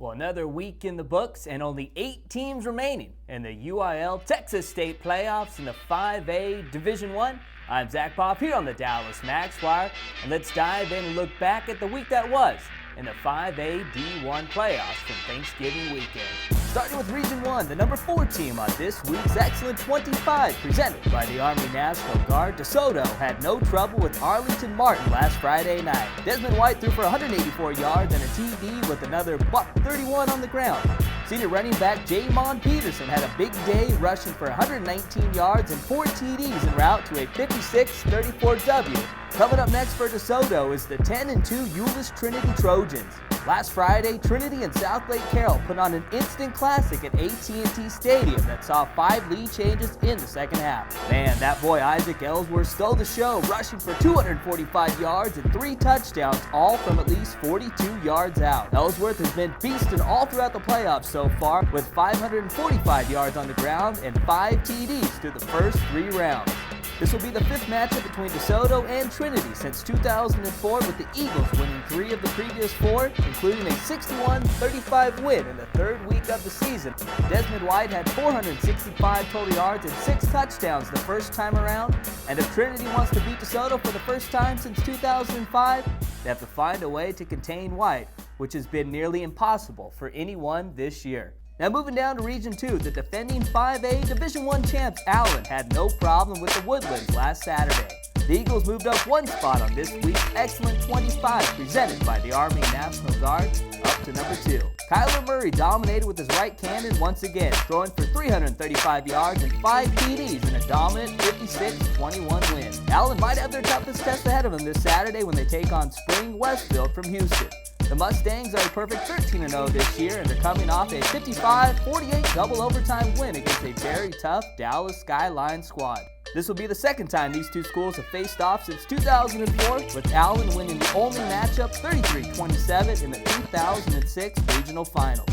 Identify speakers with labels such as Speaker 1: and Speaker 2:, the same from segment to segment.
Speaker 1: Well, another week in the books and only 8 teams remaining in the UIL Texas State playoffs in the 5A Division I. I'm Zack Poff here on the Dallas MaxWire, and let's dive in and look back at the week that was in the 5A D1 playoffs from Thanksgiving weekend. Starting with Region 1, the number 4 team on this week's Excellent 25, presented by the Army National Guard. DeSoto had no trouble with Arlington Martin last Friday night. Desmond White threw for 184 yards and a TD with another $131 on the ground. Senior running back Jamon Peterson had a big day, rushing for 119 yards and 4 TDs en route to a 56-34 W. Coming up next for DeSoto is the 10-2 Euless Trinity Trojans. Last Friday, Trinity and South Lake Carroll put on an instant classic at AT&T Stadium that saw 5 lead changes in the second half. Man, that boy Isaac Ellsworth stole the show, rushing for 245 yards and 3 touchdowns, all from at least 42 yards out. Ellsworth has been beasting all throughout the playoffs so far, with 545 yards on the ground and 5 TDs through the first 3 rounds. This will be the 5th matchup between DeSoto and Trinity since 2004, with the Eagles winning 3 of the previous 4, including a 61-35 win in the 3rd week of the season. Desmond White had 465 total yards and 6 touchdowns the first time around, and if Trinity wants to beat DeSoto for the first time since 2005, they have to find a way to contain White, which has been nearly impossible for anyone this year. Now moving down to Region 2, the defending 5A Division I champs Allen had no problem with the Woodlands last Saturday. The Eagles moved up 1 spot on this week's Excellent 25, presented by the Army National Guard, up to number 2. Kyler Murray dominated with his right cannon once again, throwing for 335 yards and 5 TDs in a dominant 56-21 win. Allen might have their toughest test ahead of them this Saturday when they take on Spring Westfield from Houston. The Mustangs are a perfect 13-0 this year, and they're coming off a 55-48 double overtime win against a very tough Dallas Skyline squad. This will be the 2nd time these 2 schools have faced off since 2004, with Allen winning the only matchup 33-27 in the 2006 regional finals.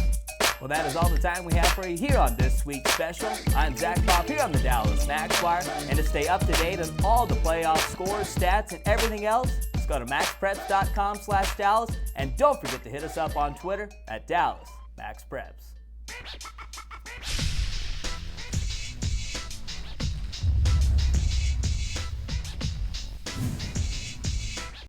Speaker 1: Well, that is all the time we have for you here on this week's special. I'm Zack Poff here on the Dallas MaxWire, and to stay up to date on all the playoff scores, stats, and everything else, just go to MaxPreps.com/Dallas, and don't forget to hit us up on Twitter at Dallas MaxPreps.